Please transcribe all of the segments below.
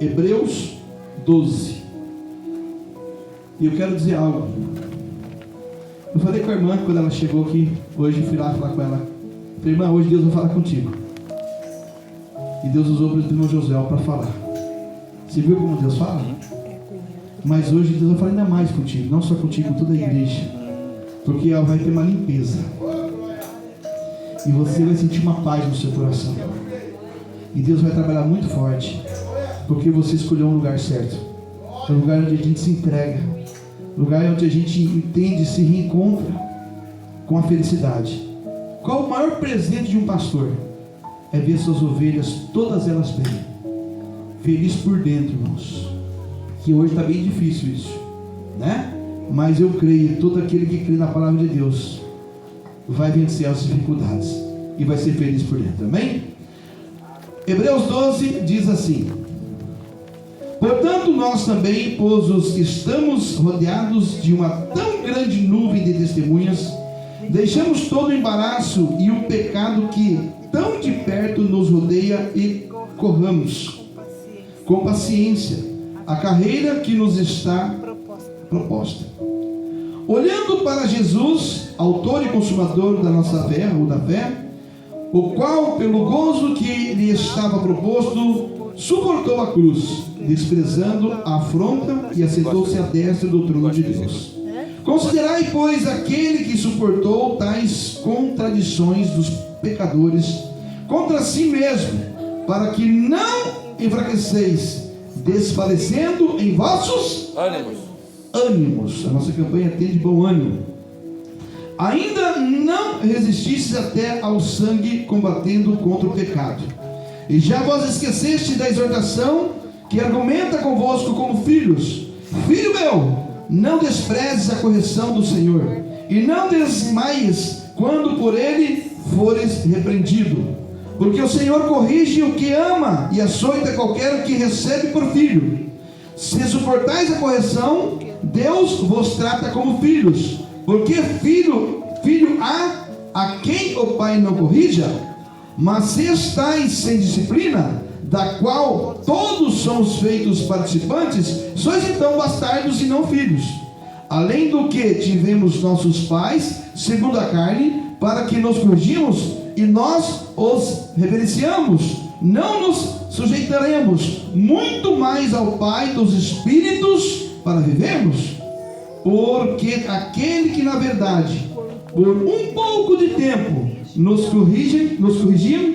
Hebreus 12. E eu quero dizer algo. Eu falei com a irmã quando ela chegou aqui. Hoje eu fui lá falar com ela. Falei, irmã, hoje Deus vai falar contigo. E Deus usou o irmão Josué para falar. Você viu como Deus fala? Mas hoje Deus vai falar ainda mais contigo. Não só contigo, com toda a igreja. Porque ela vai ter uma limpeza. E você vai sentir uma paz no seu coração. E Deus vai trabalhar muito forte. Porque você escolheu um lugar certo. É um lugar onde a gente se entrega. Lugar onde a gente entende, se reencontra com a felicidade. Qual o maior presente de um pastor? É ver suas ovelhas, todas elas bem. Feliz por dentro, irmãos. Que hoje está bem difícil isso, né? Mas eu creio, todo aquele que crê na palavra de Deus vai vencer as dificuldades e vai ser feliz por dentro, amém? Hebreus 12 diz assim: portanto nós também, pois os que estamos rodeados de uma tão grande nuvem de testemunhas, deixamos todo o embaraço e o pecado que tão de perto nos rodeia e corramos com paciência a carreira que nos está proposta. Olhando para Jesus, autor e consumador da nossa fé, ou da fé, o qual, pelo gozo que lhe estava proposto, suportou a cruz, desprezando a afronta, e assentou-se à destra do trono de Deus. Considerai, pois, aquele que suportou tais contradições dos pecadores contra si mesmo, para que não enfraqueceis, desfalecendo em vossos ânimos. A nossa campanha tem de bom ânimo. Ainda não resististes até ao sangue, combatendo contra o pecado. E já vos esqueceste da exortação que argumenta convosco como filhos. Filho meu, não desprezes a correção do Senhor, e não desmaies quando por ele fores repreendido. Porque o Senhor corrige o que ama e açoita qualquer o que recebe por filho. Se suportais a correção, Deus vos trata como filhos. Porque filho há a quem o pai não corrija. Mas se estáis sem disciplina, da qual todos somos feitos participantes, sois então bastardos e não filhos. Além do que tivemos nossos pais, segundo a carne, para que nos corrigimos, e nós os reverenciamos, não nos sujeitaremos muito mais ao Pai dos Espíritos para vivermos? Porque aquele que na verdade, por um pouco de tempo, nos corrigiam,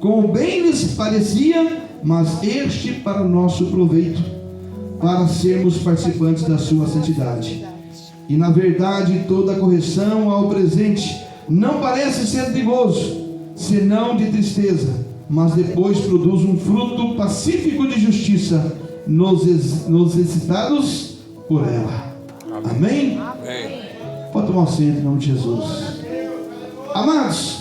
como bem lhes parecia, mas este para o nosso proveito, para sermos participantes da sua santidade. E na verdade toda correção ao presente não parece ser perigoso, senão de tristeza, mas depois produz um fruto pacífico de justiça nos excitados por ela. Amém? Amém. Pode tomar assento em nome de Jesus. Amados,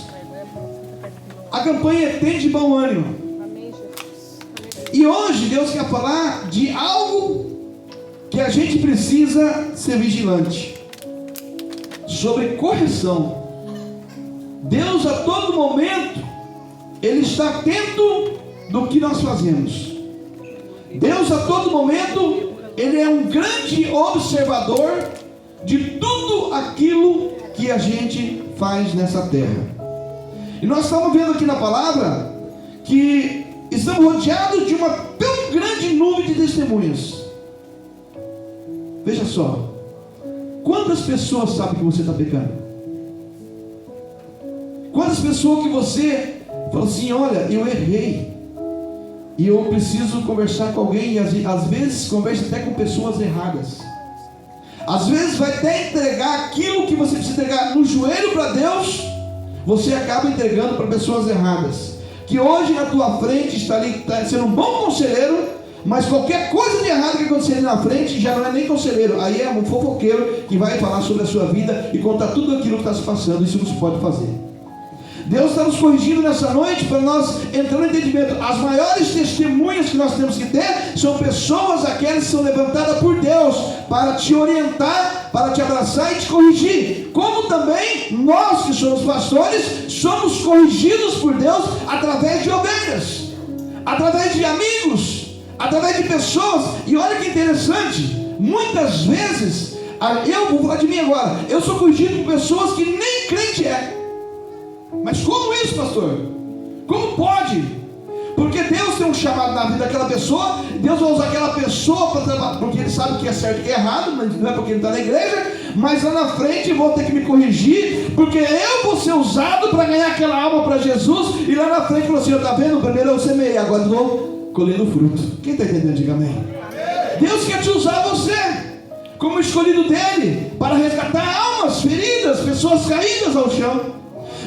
a campanha tem de bom ânimo. E hoje Deus quer falar de algo que a gente precisa ser vigilante, sobre correção. Deus a todo momento Ele está atento do que nós fazemos. Deus a todo momento Ele é um grande observador de tudo aquilo que a gente faz nessa terra. E nós estamos vendo aqui na palavra que estamos rodeados de uma tão grande nuvem de testemunhas. Veja só, quantas pessoas sabem que você está pecando? Quantas pessoas que você fala assim, olha, eu errei e eu preciso conversar com alguém, e às vezes conversa até com pessoas erradas. Às vezes vai até entregar aquilo que você precisa entregar no joelho para Deus, você acaba entregando para pessoas erradas, que hoje na tua frente está ali, está sendo um bom conselheiro, mas qualquer coisa de errado que acontecer ali na frente já não é nem conselheiro, aí é um fofoqueiro que vai falar sobre a sua vida e contar tudo aquilo que está se passando. Isso não se pode fazer. Deus está nos corrigindo nessa noite para nós entrar no entendimento. As maiores testemunhas que nós temos que ter são pessoas aquelas que são levantadas por Deus para te orientar, para te abraçar e te corrigir. Como também nós que somos pastores somos corrigidos por Deus através de ovelhas, através de amigos, através de pessoas. E olha que interessante, muitas vezes, eu vou falar de mim agora, eu sou corrigido por pessoas que nem crente é. Mas como isso, pastor? Como pode? Porque Deus tem um chamado na vida daquela pessoa, Deus vai usar aquela pessoa para trabalhar, porque Ele sabe o que é certo e o que é errado, mas não é porque Ele está na igreja, mas lá na frente vou ter que me corrigir, porque eu vou ser usado para ganhar aquela alma para Jesus, e lá na frente falou assim, está vendo? Primeiro eu semeei, agora eu estou colhendo fruto. Quem está entendendo? Diga amém. Deus quer te usar você, como escolhido dEle, para resgatar almas feridas, pessoas caídas ao chão.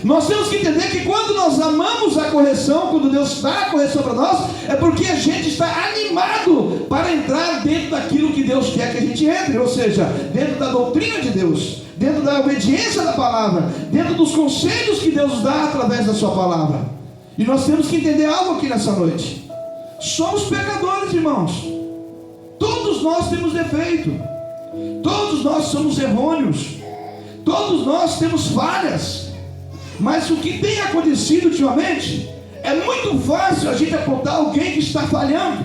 Nós temos que entender que quando nós amamos a correção, quando Deus dá a correção para nós, é porque a gente está animado para entrar dentro daquilo que Deus quer que a gente entre, ou seja, dentro da doutrina de Deus, dentro da obediência da palavra, dentro dos conselhos que Deus dá através da sua palavra. E nós temos que entender algo aqui nessa noite. Somos pecadores, irmãos. Todos nós temos defeito, todos nós somos errôneos, todos nós temos falhas. Mas o que tem acontecido ultimamente, é muito fácil a gente apontar alguém que está falhando,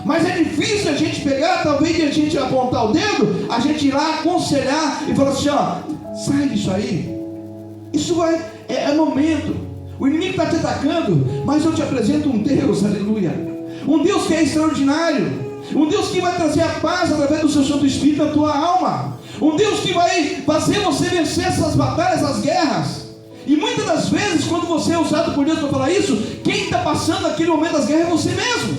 mas é difícil a gente pegar, talvez a gente apontar o dedo, a gente ir lá aconselhar e falar assim, ó, sai disso aí, isso é momento, o inimigo está te atacando, mas eu te apresento um Deus, aleluia, um Deus que é extraordinário, um Deus que vai trazer a paz através do seu Santo Espírito na tua alma, um Deus que vai fazer você vencer essas batalhas, essas guerras. E muitas das vezes, quando você é usado por Deus para falar isso, quem está passando aquele momento das guerras é você mesmo.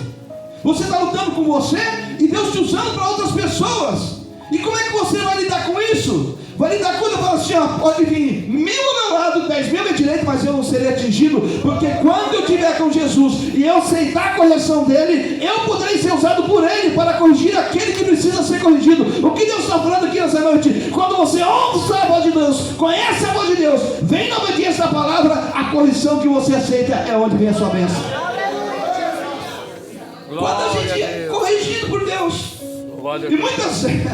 Você está lutando com você e Deus te usando para outras pessoas. E como é que você vai lidar com isso? Vai lidar quando eu falo assim, ó, pode vir 1000 ao meu lado, 10.000 à minha direita, mas eu não serei atingido, porque quando eu estiver com Jesus e eu aceitar a correção dele, eu poderei ser usado por ele para corrigir aquele que precisa ser corrigido. O que Deus está falando aqui nessa noite? Quando você ouça a voz de Deus, conhece a voz de Deus, vem na obediência da palavra, a correção que você aceita é onde vem a sua bênção. Quando a gente é corrigido por Deus, e muitas vezes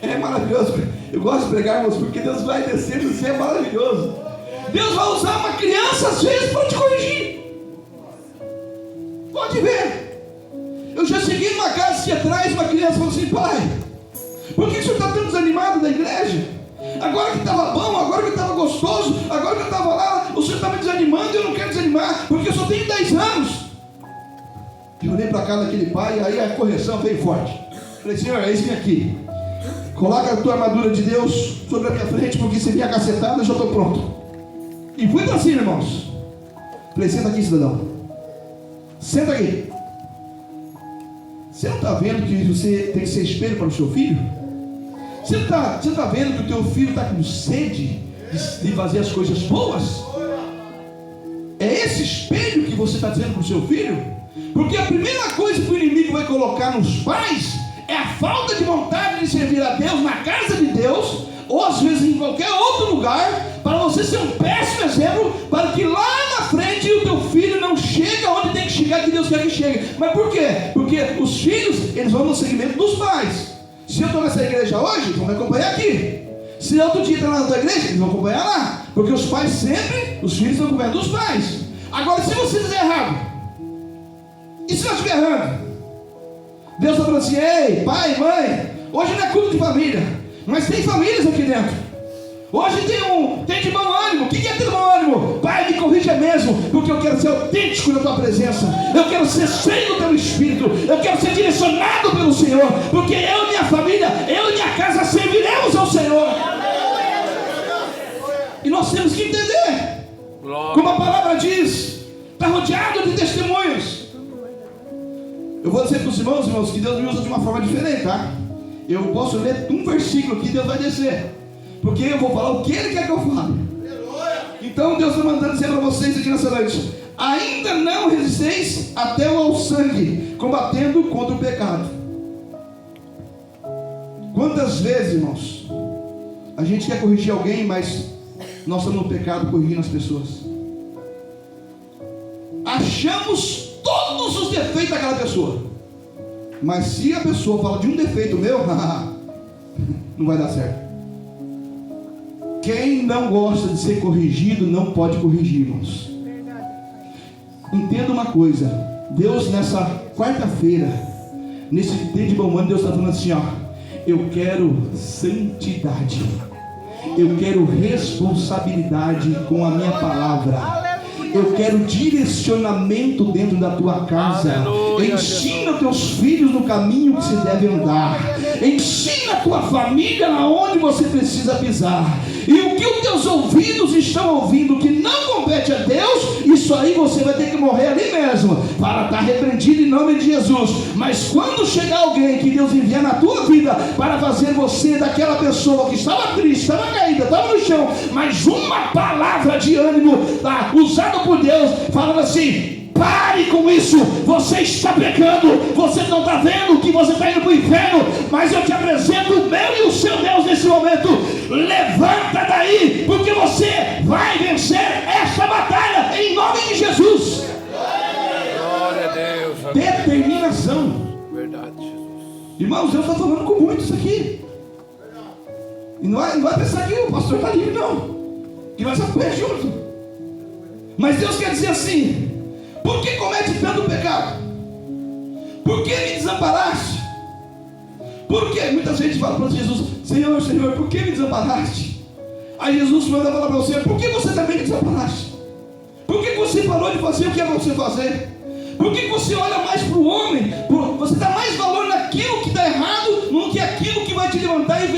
é maravilhoso. Eu gosto de pregar, irmãos, porque Deus vai descer do céu, é maravilhoso. Deus vai usar uma criança às vezes para te corrigir. Pode ver. Eu já cheguei numa casa aqui atrás, uma criança falou assim, pai, por que o senhor está tão desanimado da igreja? Agora que estava bom, agora que estava gostoso, agora que eu estava lá, o senhor está me desanimando e eu não quero desanimar, porque eu só tenho 10 anos. Eu olhei para cá daquele pai, aí a correção veio forte. Falei, senhor, é isso aqui. Coloca a tua armadura de Deus sobre a minha frente, porque se vier cacetada, eu já estou pronto. E fui para cima, irmãos. Falei, senta aqui, cidadão. Senta aqui. Você não está vendo que você tem que ser espelho para o seu filho? Você está vendo que o teu filho está com sede de fazer as coisas boas? É esse espelho que você está dizendo para o seu filho? Porque a primeira coisa que o inimigo vai colocar nos pais é a falta de vontade de servir a Deus na casa de Deus, ou às vezes em qualquer outro lugar, para você ser um péssimo exemplo, para que lá na frente o teu filho não chegue onde tem que chegar, que Deus quer que chegue. Mas por quê? Porque os filhos, eles vão no segmento dos pais. Se eu estou nessa igreja hoje, vão me acompanhar aqui. Se outro dia está na outra igreja, eles vão acompanhar lá. Porque os pais sempre, os filhos estão acompanhando os pais. Agora, se você fizer errado, e se nós estiver errando, Deus está falando assim, ei, pai, mãe, hoje não é culto de família, mas tem famílias aqui dentro. Hoje tem de bom ânimo. O que é ter de bom ânimo? Pai, me corrija mesmo, porque eu quero ser autêntico na tua presença. Eu quero ser cheio do teu Espírito. Eu quero ser direcionado pelo Senhor, porque eu e minha família, eu e minha casa serviremos ao Senhor. E nós temos que entender, como a palavra diz, está rodeado de testemunhos. Eu vou dizer para os irmãos, que Deus me usa de uma forma diferente, tá? Eu posso ler um versículo que Deus vai descer, porque eu vou falar o que Ele quer que eu fale. Então Deus está mandando dizer para vocês aqui nessa noite: ainda não resisteis até ao sangue, combatendo contra o pecado. Quantas vezes, irmãos, a gente quer corrigir alguém, mas nós estamos no pecado corrigindo as pessoas. Achamos todos os defeitos daquela pessoa, mas se a pessoa fala de um defeito meu, não vai dar certo. Quem não gosta de ser corrigido não pode corrigir, irmãos. Entenda uma coisa: Deus nessa quarta-feira Nesse dia de bom humor, Deus está falando assim, ó: eu quero santidade, eu quero responsabilidade com a minha palavra, eu quero direcionamento dentro da tua casa. Aleluia. Ensina teus filhos no caminho que se deve andar, ensina a tua família aonde você precisa pisar. E o que os teus ouvidos estão ouvindo que não compete a Deus, isso aí você vai ter que morrer ali mesmo, para estar repreendido em nome de Jesus. Mas quando chegar alguém que Deus enviar na tua vida para fazer você daquela pessoa que estava triste, estava caída, estava no chão, mas uma palavra de ânimo usada por Deus, falando assim: pare com isso, você está pecando, você não está vendo que você está indo para o inferno, mas eu te apresento o meu e o seu Deus nesse momento. Levanta daí, porque você vai vencer essa batalha em nome de Jesus. Glória a Deus. Determinação. Verdade, Jesus. Irmãos, Deus está falando com muitos aqui. E não vai pensar que o pastor está livre, não, que nós vamos correr junto. Mas Deus quer dizer assim: por que comete tanto pecado? Por que me desamparaste? Por que? Muita gente fala para Jesus: Senhor, Senhor, por que me desamparaste? Aí Jesus manda falar para você: por que você também me desamparaste? Por que você parou de fazer o que é para você fazer? Por que você olha mais para o homem? Você dá mais valor naquilo que está errado do que aquilo que vai te levantar e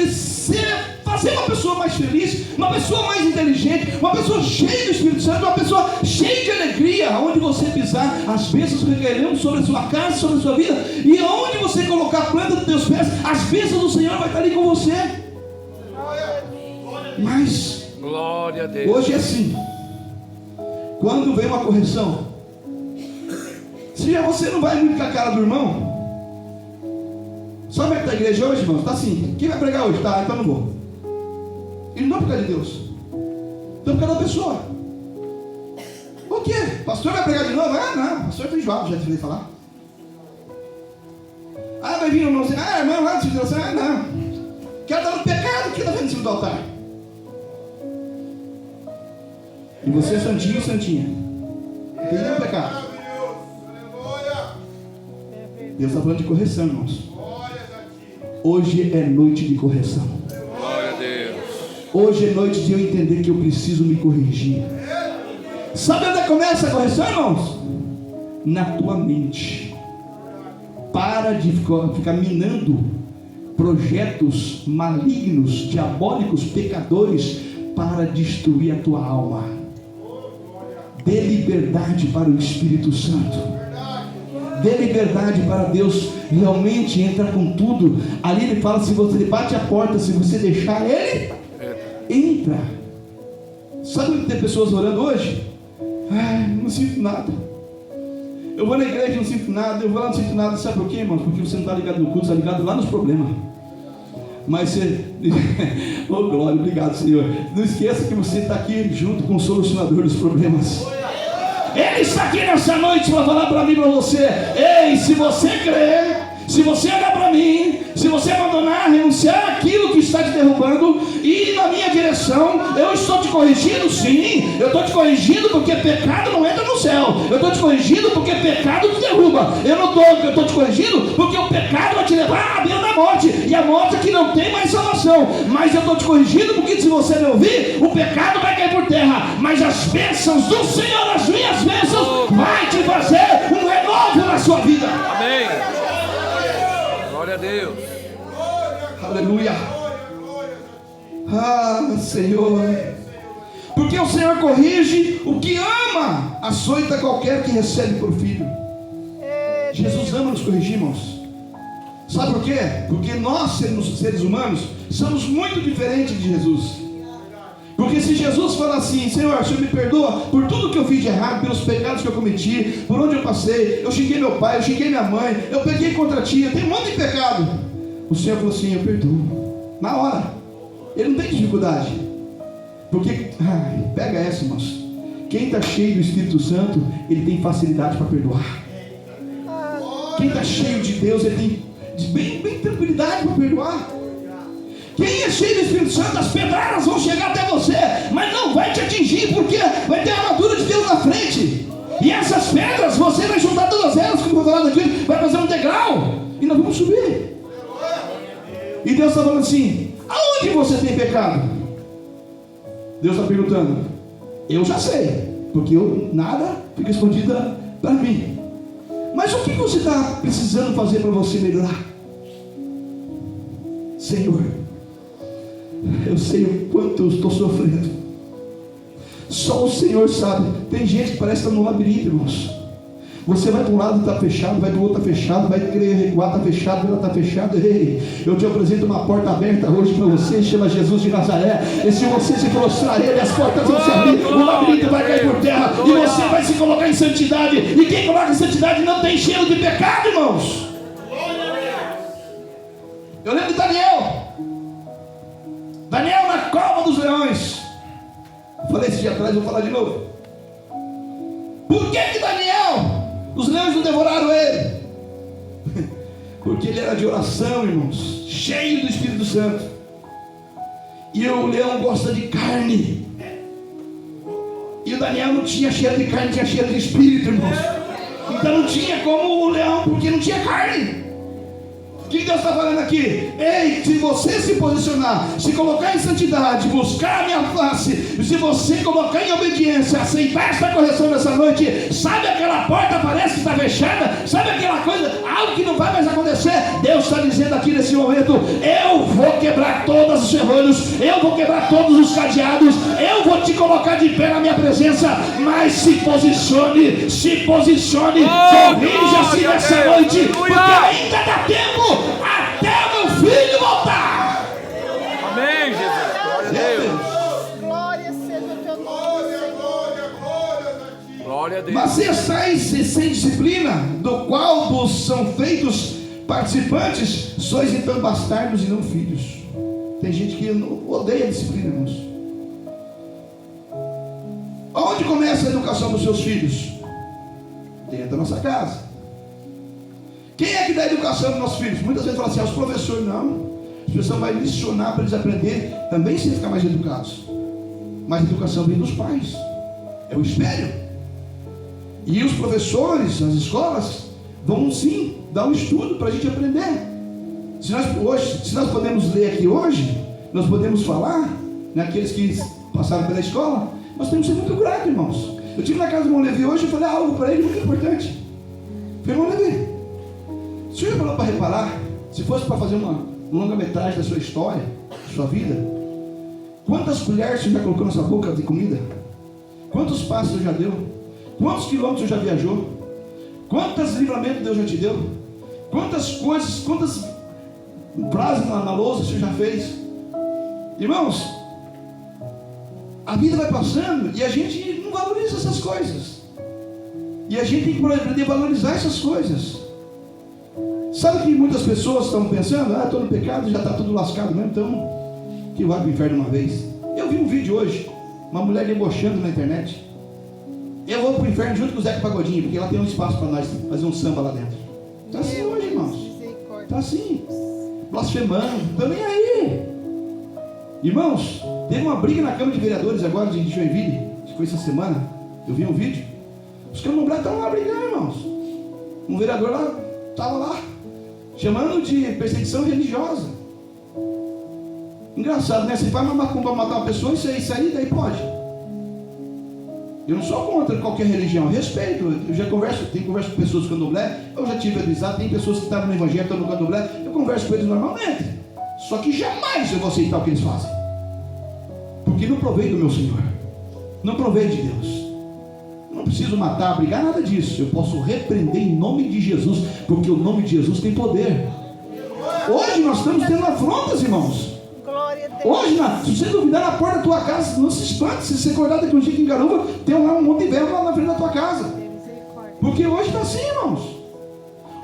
fazer uma pessoa mais feliz, uma pessoa mais inteligente, uma pessoa cheia do Espírito Santo, uma pessoa cheia de alegria. Aonde você pisar, as bênçãos recairão sobre a sua casa, sobre a sua vida. E aonde você colocar a planta dos teus pés, as bênçãos do Senhor vai estar ali com você. Mas glória a Deus. Hoje é assim: quando vem uma correção, se você não vai muito com a cara do irmão, só vai para a igreja hoje, irmão? Está assim: quem vai pregar hoje? Tá, então não vou. E não por causa de Deus, então por causa da pessoa. O quê? Pastor vai pregar de novo? Ah, não, pastor foi enjoado, já te falar. Ah, vai vir um irmão assim: ah, irmão lá do Espírito Santo. Ah, não, quero estar no pecado, que está vendo em cima do altar. E você é santinho, santinha, entendeu o pecado? Deus está falando de correção, irmãos. Hoje é noite de correção. Glória a Deus. Hoje é noite de eu entender que eu preciso me corrigir. Sabe onde começa a correção, irmãos? Na tua mente. Para de ficar minando projetos malignos, diabólicos, pecadores, para destruir a tua alma. Dê liberdade para o Espírito Santo. Dê liberdade para Deus realmente entrar com tudo. Ali ele fala: se você bate a porta, se você deixar, ele entra. Sabe que tem pessoas orando hoje? Ai, não sinto nada. Eu vou na igreja, não sinto nada. Eu vou lá, não sinto nada. Sabe por quê, irmãos? Porque você não está ligado no culto, está ligado lá nos problemas. Mas você... oh, glória, obrigado, Senhor. Não esqueça que você está aqui junto com o solucionador dos problemas. Ele está aqui nessa noite para falar para mim e para você: ei, se você crer, se você olhar para mim, se você abandonar, renunciar àquilo que está te derrubando e ir na minha direção, eu estou te corrigindo. Sim, eu estou te corrigindo porque pecado não entra no céu. Eu estou te corrigindo porque pecado te derruba. Eu estou te corrigindo porque o pecado vai te levar à beira da morte, e a morte que não tem mais salvação. Mas eu estou te corrigindo porque se você me ouvir, o pecado vai cair por terra, mas as bênçãos do Senhor, as minhas bênçãos, vai te fazer um renovo na sua vida. Amém. Glória a Deus. Aleluia. Ah, Senhor. Porque o Senhor corrige o que ama, açoita qualquer que recebe por filho. Jesus ama nos corrigir, irmãos. Sabe por quê? Porque nós, seres humanos, somos muito diferentes de Jesus. Porque se Jesus fala assim: Senhor, o Senhor me perdoa por tudo que eu fiz de errado, pelos pecados que eu cometi, por onde eu passei, eu xinguei meu pai, eu xinguei minha mãe, eu peguei contra ti, eu tenho um monte de pecado. O Senhor falou assim: eu perdoo. Na hora. Ele não tem dificuldade. Porque, pega essa, irmãos. Quem está cheio do Espírito Santo, ele tem facilidade para perdoar. Quem está cheio de Deus, ele tem bem tranquilidade para perdoar. Quem é cheio do Espírito Santo, as pedradas vão chegar até você, mas não vai te atingir, porque vai ter a armadura de Deus na frente. E essas pedras, você vai juntar todas elas, como foi falado aqui, vai fazer um degrau. E nós vamos subir. E Deus está falando assim: aonde você tem pecado? Deus está perguntando. Eu já sei, porque nada fica escondido para mim. Mas o que você está precisando fazer para você melhorar? Senhor, eu sei o quanto eu estou sofrendo. Só o Senhor sabe. Tem gente que parece estar no labirinto, irmãos. Você vai para um lado, está fechado, vai para o outro, está fechado, vai querer recuar, está fechado, ela está fechada. Ei, eu te apresento uma porta aberta hoje para você, chama Jesus de Nazaré. E se você se prostrar ele, as portas vão se abrir, o labirinto vai cair por terra, e você vai se colocar em santidade. E quem coloca em santidade não tem cheiro de pecado, irmãos. Eu lembro de Daniel na cova dos leões. Falei esse dia atrás, vou falar de novo. Por que Daniel, os leões não devoraram ele? Porque ele era de oração, irmãos, cheio do Espírito Santo. E o leão gosta de carne. E o Daniel não tinha cheiro de carne, tinha cheiro de Espírito, irmãos. Então não tinha como o leão, porque não tinha carne. O que Deus está falando aqui? Ei, se você se posicionar, se colocar em santidade, buscar a minha face, se você colocar em obediência, aceitar essa correção nessa noite, sabe aquela porta parece que está fechada? Sabe aquela coisa, algo que não vai mais acontecer? Deus está dizendo aqui nesse momento: eu vou quebrar todos os ferrolhos, eu vou quebrar todos os cadeados, eu vou te colocar de pé na minha presença. Mas se posicione, corrija-se nessa noite, porque ainda dá tempo até o meu filho voltar. Amém, Jesus. Glória a Deus. Glória seja o teu nome, Senhor. Glória a Deus. Mas se estáis sem disciplina, do qual vos são feitos participantes, sois então bastardos e não filhos. Tem gente que odeia a disciplina, irmãos. Onde começa a educação dos seus filhos? Dentro da nossa casa. Quem é que dá a educação dos nossos filhos? Muitas vezes fala assim: os professores não. A pessoa vai licionar para eles aprenderem também, sem ficar mais educados. Mas a educação vem dos pais. É o espelho. E os professores, as escolas, vão sim dar um estudo para a gente aprender. Se nós podemos ler aqui hoje, nós podemos falar, naqueles que passaram pela escola, nós temos que ser muito gratos, irmãos. Eu estive na casa do irmão Levi hoje e falei algo para ele muito importante. Falei: irmão Levi, o senhor falou para reparar, se fosse para fazer uma longa-metragem da sua história, da sua vida, quantas colheres o senhor já colocou na sua boca de comida? Quantos passos o senhor já deu? Quantos quilômetros o senhor já viajou? Quantos livramentos Deus já te deu? Quantas coisas, quantas brasas na lousa o senhor já fez? Irmãos, a vida vai passando e a gente não valoriza essas coisas. E a gente tem que aprender a valorizar essas coisas. Sabe que muitas pessoas estão pensando: estou no pecado, já está tudo lascado mesmo, então que vai para o inferno uma vez. Eu vi um vídeo hoje, uma mulher debochando na internet: eu vou para o inferno junto com o Zeca Pagodinho, porque lá tem um espaço para nós fazer um samba lá dentro. Está assim hoje, irmãos. Está assim, blasfemando, estão nem aí. Irmãos, teve uma briga na Câmara de Vereadores agora de Joinville, que foi essa semana. Eu vi um vídeo. Os candomblés estavam lá brigando, irmãos. Um vereador lá estava lá chamando de perseguição religiosa. Engraçado, né? Você vai macumba matar uma pessoa, isso aí daí pode. Eu não sou contra qualquer religião, eu respeito. Eu já tenho conversa com pessoas do candomblé. Eu já tive avisado, tem pessoas que estavam no evangelho, estão no candomblé. Eu converso com eles normalmente. Só que jamais eu vou aceitar o que eles fazem, porque não provei do meu Senhor, não provei de Deus. Não preciso matar, brigar, nada disso. Eu posso repreender em nome de Jesus, porque o nome de Jesus tem poder. Hoje nós estamos tendo afrontas, irmãos. Hoje, se você duvidar, na porta da tua casa, não se espante. Se você acordar daqui um dia aqui em Garuva, tem lá um monte de velho lá na frente da tua casa. Porque hoje está assim, irmãos.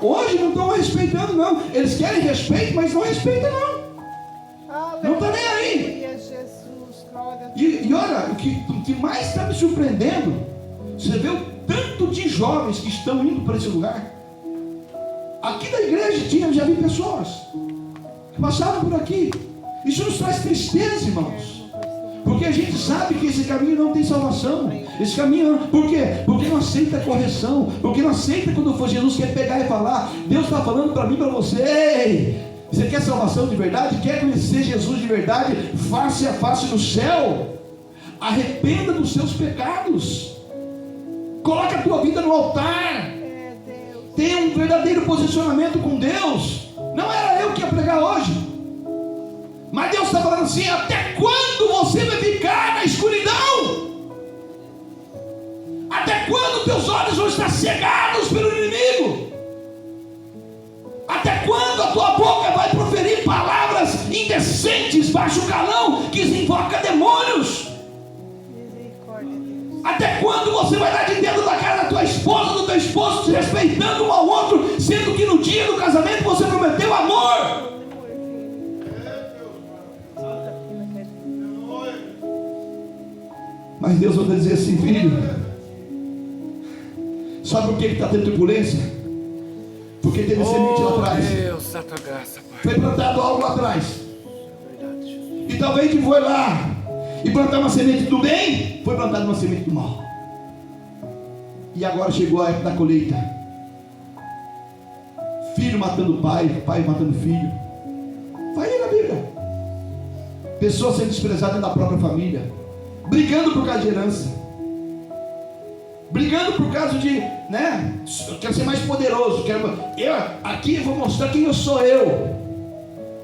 Hoje não estão respeitando, não. Eles querem respeito, mas não respeitam, não. Não está nem aí. E olha, o que mais está me surpreendendo, você vê o tanto de jovens que estão indo para esse lugar. Aqui da igreja já vi pessoas que passaram por aqui. Isso nos traz tristeza, irmãos. Porque a gente sabe que esse caminho não tem salvação. Esse caminho, por quê? Porque não aceita correção. Porque não aceita quando for Jesus quer pegar e falar. Deus está falando para mim, para você. Ei, você quer salvação de verdade? Quer conhecer Jesus de verdade? Face a face no céu. Arrependa dos seus pecados. Coloca a tua vida no altar. Tenha um verdadeiro posicionamento com Deus. Não era eu que ia pregar hoje, mas Deus está falando assim: até quando você vai ficar na escuridão? Até quando teus olhos vão estar cegados pelo inimigo? Até quando a tua boca vai proferir palavras indecentes, baixo calão, que invoca demônios? Até quando você vai dar de dedo na cara da tua esposa, do teu esposo, se respeitando um ao outro, sendo que no dia do casamento você prometeu amor? Mas Deus vai dizer assim: filho, sabe por que está tendo turbulência? Porque teve semente lá atrás. Deus, santa graça, Pai. Foi plantado algo lá atrás. E talvez que foi lá e plantar uma semente do bem, foi plantada uma semente do mal. E agora chegou a época da colheita. Filho matando pai, pai matando filho. Vai ler na Bíblia. Pessoas sendo desprezadas da própria família, brigando por causa de herança, brigando por causa de, né? Eu quero ser mais poderoso. Eu aqui vou mostrar quem eu sou eu.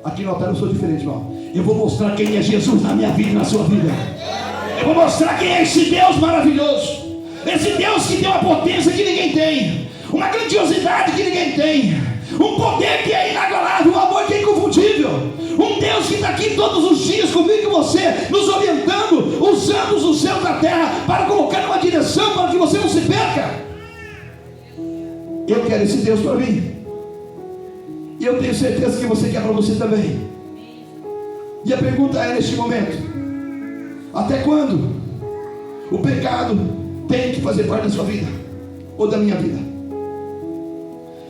Aqui no altar eu sou diferente, irmão. Eu vou mostrar quem é Jesus na minha vida e na sua vida. Eu vou mostrar quem é esse Deus maravilhoso. Esse Deus que tem uma potência que ninguém tem, uma grandiosidade que ninguém tem, um poder que é inagualável, um amor que é inconfundível. Um Deus que está aqui todos os dias comigo e você, nos orientando, usando os céus da terra para colocar numa direção para que você não se perca. Eu quero esse Deus para mim. E eu tenho certeza que você quer para você também. E a pergunta é neste momento: até quando o pecado tem que fazer parte da sua vida? Ou da minha vida?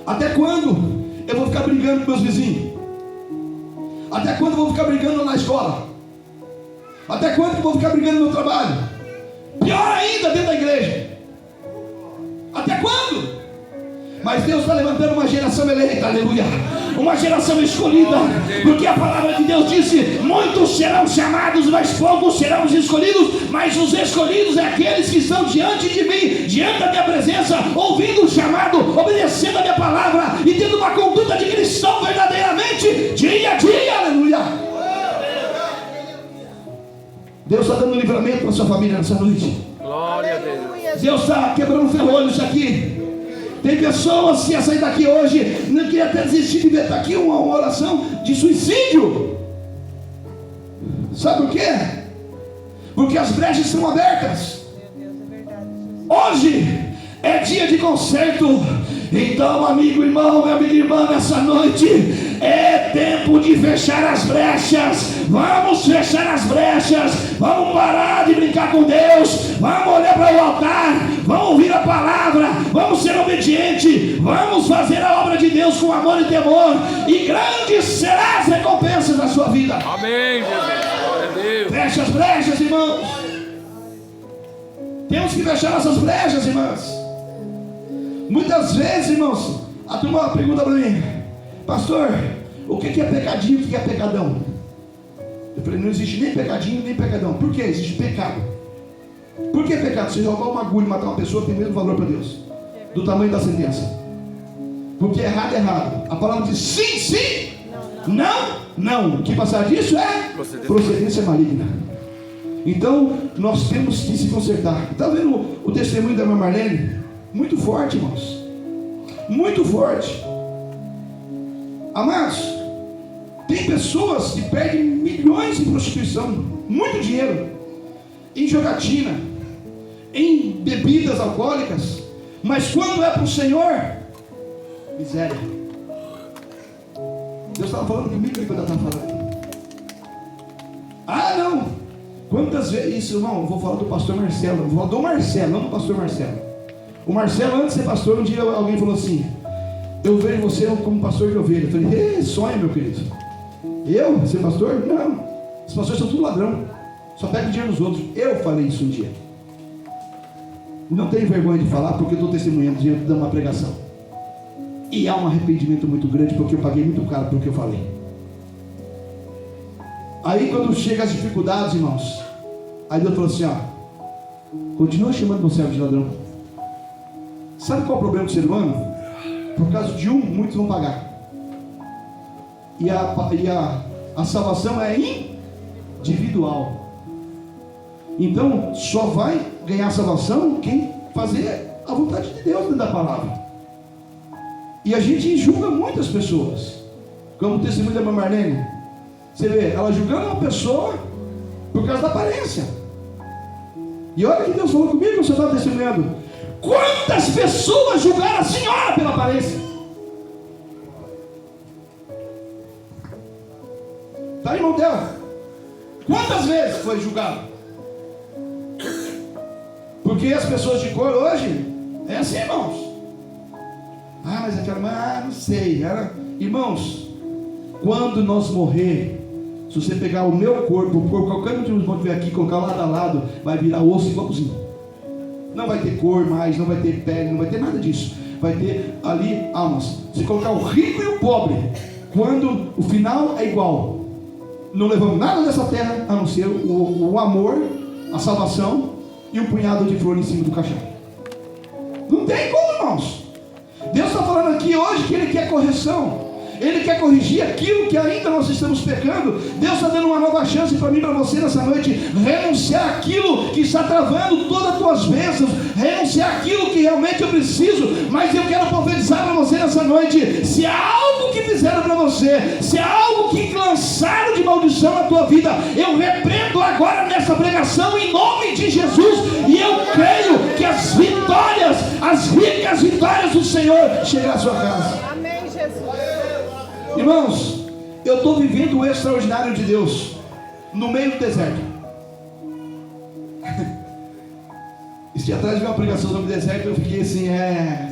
Até quando eu vou ficar brigando com meus vizinhos? Até quando eu vou ficar brigando na escola? Até quando eu vou ficar brigando no meu trabalho? Pior ainda, dentro da igreja. Até quando? Mas Deus está levantando uma geração eleita, aleluia, uma geração escolhida, porque a palavra de Deus disse: muitos serão chamados, mas poucos serão os escolhidos. Mas os escolhidos é aqueles que estão diante de mim, diante da minha presença, ouvindo o chamado, obedecendo a minha palavra e tendo uma conduta de cristão verdadeiramente, dia a dia, aleluia. Deus está dando livramento para a sua família nessa noite. Glória a Deus. Deus está quebrando ferrolhos aqui. Tem pessoas que iam sair daqui hoje, não queria até desistir de ver estar aqui uma oração de suicídio. Sabe por quê? Porque as brechas são abertas. Hoje é dia de conserto. Então, amigo, irmão, minha amiga irmã, nessa noite é tempo de fechar as brechas. Vamos fechar as brechas. Vamos parar de brincar com Deus. Vamos olhar para o altar. Vamos ouvir a palavra. Vamos ser obedientes. Vamos fazer a obra de Deus com amor e temor. E grandes serão as recompensas da sua vida. Amém, Jesus. Glória a Deus. Fecha as brechas, irmãos. Temos que fechar essas brechas, irmãs. Muitas vezes, irmãos, a turma pergunta para mim: pastor, o que é pecadinho e o que é pecadão? Eu falei: não existe nem pecadinho nem pecadão. Por que? Existe pecado. Por que pecado? Se jogar uma agulha e matar uma pessoa tem o mesmo valor para Deus, do tamanho da sentença. Porque errado é errado. A palavra diz sim, sim, não. O que passar disso é procedência maligna. Então nós temos que se consertar. Está vendo o testemunho da irmã Marlene? Muito forte, irmãos. Muito forte. Amados, tem pessoas que perdem milhões em prostituição, muito dinheiro, em jogatina, em bebidas alcoólicas. Mas quando é para o Senhor, miséria. Deus estava falando comigo quando eu estava falando. Ah, não. Quantas vezes, isso, irmão, eu vou falar do pastor Marcelo. Eu vou falar do Marcelo, não do pastor Marcelo. O Marcelo, antes de ser pastor, um dia alguém falou assim: eu vejo você como pastor de ovelha. Eu falei: sonho, meu querido. Eu? Ser pastor? Não. Os pastores são tudo ladrão. Só pega o dinheiro dos outros. Eu falei isso um dia. Não tenho vergonha de falar, porque eu estou testemunhando diante de uma pregação. E há um arrependimento muito grande, porque eu paguei muito caro pelo que eu falei. Aí quando chega as dificuldades, irmãos, aí Deus falou assim, ó, continua chamando você de ladrão. Sabe qual é o problema do ser humano? Por causa de um, muitos vão pagar. E a salvação é individual. Então só vai ganhar a salvação quem fazer a vontade de Deus dentro da palavra. E a gente julga muitas pessoas, como o testemunho da irmã Marlene. Você vê, ela julgando uma pessoa por causa da aparência. E olha que Deus falou comigo, você estava testemunhando. Quantas pessoas julgaram a senhora pela aparência? Está em mão dela. Quantas vezes foi julgado? Porque as pessoas de cor hoje é assim, irmãos. Ah, mas aquela irmã, não sei. Irmãos, quando nós morrer, se você pegar o meu corpo, o corpo, qualquer um de nós que vier aqui, colocar lado a lado, vai virar osso igualzinho. Não vai ter cor mais, não vai ter pele, não vai ter nada disso. Vai ter ali almas. Se colocar o rico e o pobre, quando o final é igual, não levamos nada dessa terra, a não ser o amor, a salvação e um punhado de flor em cima do caixão. Não tem como, irmãos. Deus está falando aqui hoje que Ele quer correção. Ele quer corrigir aquilo que ainda nós estamos pecando. Deus está dando uma nova chance para mim e para você nessa noite. Renunciar aquilo que está travando todas as tuas bênçãos. Renunciar aquilo que realmente eu preciso. Mas eu quero profetizar para você nessa noite. Se há algo que fizeram para você, se há algo que lançaram de maldição na tua vida, eu repreendo agora nessa pregação em nome de Jesus. E eu creio que as vitórias, as ricas vitórias do Senhor chegarão à sua casa. Amém, Jesus. Irmãos, eu estou vivendo o extraordinário de Deus no meio do deserto. Esse dia atrás vi uma pregação sobre o deserto. Eu fiquei assim,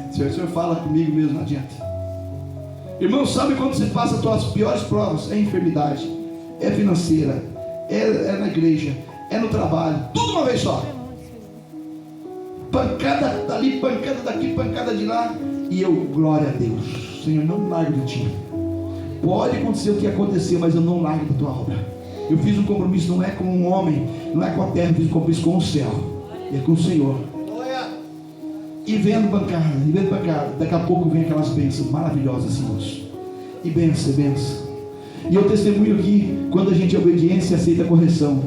o Senhor fala comigo mesmo, não adianta. Irmãos, sabe quando você passa as suas piores provas? É enfermidade, é financeira, é na igreja, é no trabalho, tudo uma vez só. Pancada dali, pancada daqui, pancada de lá. E eu, glória a Deus, Senhor, não largo de ti. Pode acontecer o que aconteceu, mas eu não largo da tua obra. Eu fiz um compromisso, não é com um homem, não é com a terra, eu fiz um compromisso com o céu, é com o Senhor. E vendo bancada, daqui a pouco vem aquelas bênçãos maravilhosas, irmãos. E bênção. E eu testemunho aqui, quando a gente é obediência e aceita a correção,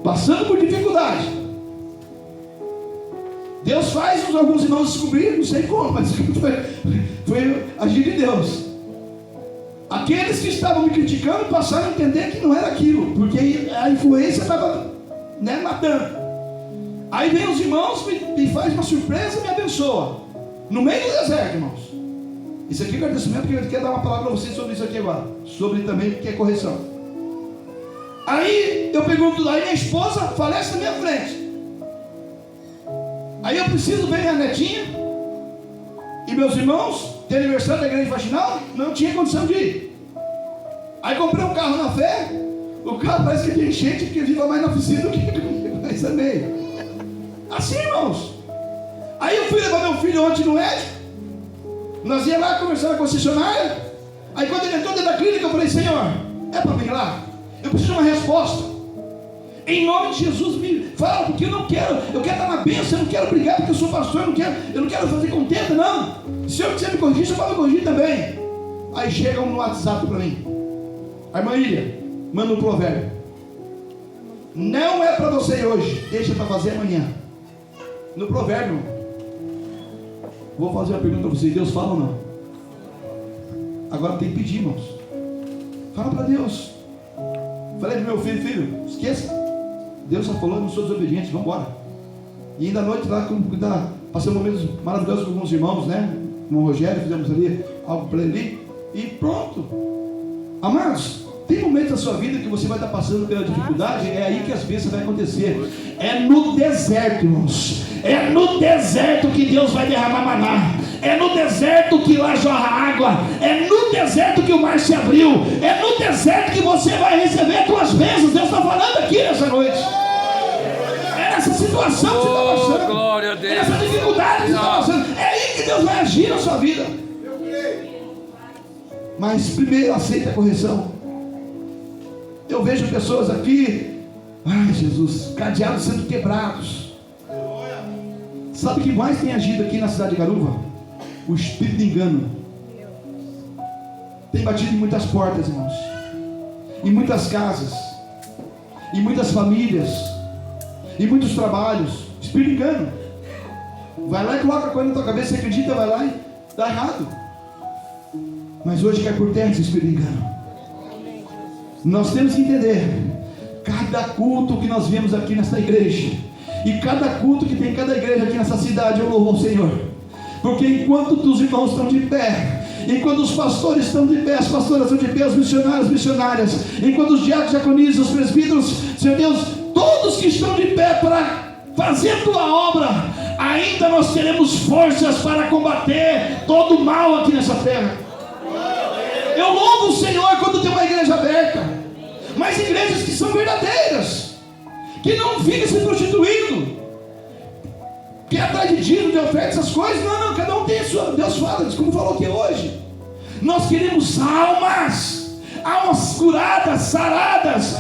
passando por dificuldade, Deus faz alguns irmãos descobrir, não sei como, mas foi agir de Deus. Aqueles que estavam me criticando passaram a entender que não era aquilo, porque a influência estava matando. Aí vem os irmãos, me faz uma surpresa e me abençoa. No meio do deserto, irmãos. Isso aqui é agradecimento, porque eu quero dar uma palavra para vocês sobre isso aqui agora. Sobre também o que é correção. Aí eu pergunto, aí minha esposa falece na minha frente. Aí eu preciso ver minha netinha. E meus irmãos, tem aniversário da igreja faxinal, não tinha condição de ir. Aí comprei um carro na fé. O carro parece que tem enchente, porque viva mais na oficina do que mais também. Assim, irmãos. Aí eu fui levar meu filho ontem no médico. Nós ia lá conversar na concessionária. Aí quando ele entrou dentro da clínica, eu falei, Senhor, é para vir lá? Eu preciso de uma resposta. Em nome de Jesus, me fala, porque eu quero estar na bênção, eu não quero brigar porque eu sou pastor, eu não quero fazer contenda, não. Se o Senhor quiser me corrigir, o Senhor pode me corrigir também. Aí chega um no WhatsApp para mim. A irmã Ilha manda um provérbio. Não é para você hoje, deixa para fazer amanhã. No provérbio, vou fazer uma pergunta para vocês, Deus fala ou não? Agora tem que pedir, irmãos. Fala para Deus. Falei para meu filho, esqueça. Deus só falou, não sou desobediente, vamos embora. E ainda à noite lá, passamos momentos maravilhosos com alguns irmãos, né? Com o Rogério, fizemos ali algo para ele. E pronto. Amados, tem momentos da sua vida que você vai estar passando pela dificuldade, é aí que as bênçãos vai acontecer. É no deserto, irmãos. É no deserto que Deus vai derramar maná. É no deserto que lá jorra água. É no deserto que o mar se abriu. É no deserto que você vai receber as tuas bênçãos. Deus está falando aqui nessa situação que você está passando. Glória a Deus. É nessa dificuldade que você está passando. É aí que Deus vai agir na sua vida. Mas primeiro aceita a correção. Eu vejo pessoas aqui, ai Jesus, cadeados sendo quebrados. Sabe o que mais tem agido aqui na cidade de Garuva? O espírito de engano. Tem batido em muitas portas, irmãos, em muitas casas, em muitas famílias, em muitos trabalhos. Espírito de engano. Vai lá e coloca a coisa na tua cabeça, você acredita, vai lá e dá errado. Mas hoje cai por terra esse espírito de engano. Nós temos que entender, cada culto que nós vemos aqui nessa igreja, e cada culto que tem em cada igreja aqui nessa cidade, eu louvo ao Senhor, porque enquanto os irmãos estão de pé, enquanto os pastores estão de pé, as pastoras estão de pé, os missionários, missionárias, enquanto os diáconos, diaconisas, os presbíteros, Senhor Deus, todos que estão de pé para fazer a tua obra, ainda nós teremos forças para combater todo o mal aqui nessa terra. Eu louvo o Senhor quando tem uma igreja aberta, mas igrejas que são verdadeiras, que não ficam se prostituindo, que é atrás de dízimo, de oferta, essas coisas. Não, cada um tem a sua. Deus fala, como falou aqui hoje. Nós queremos almas curadas, saradas,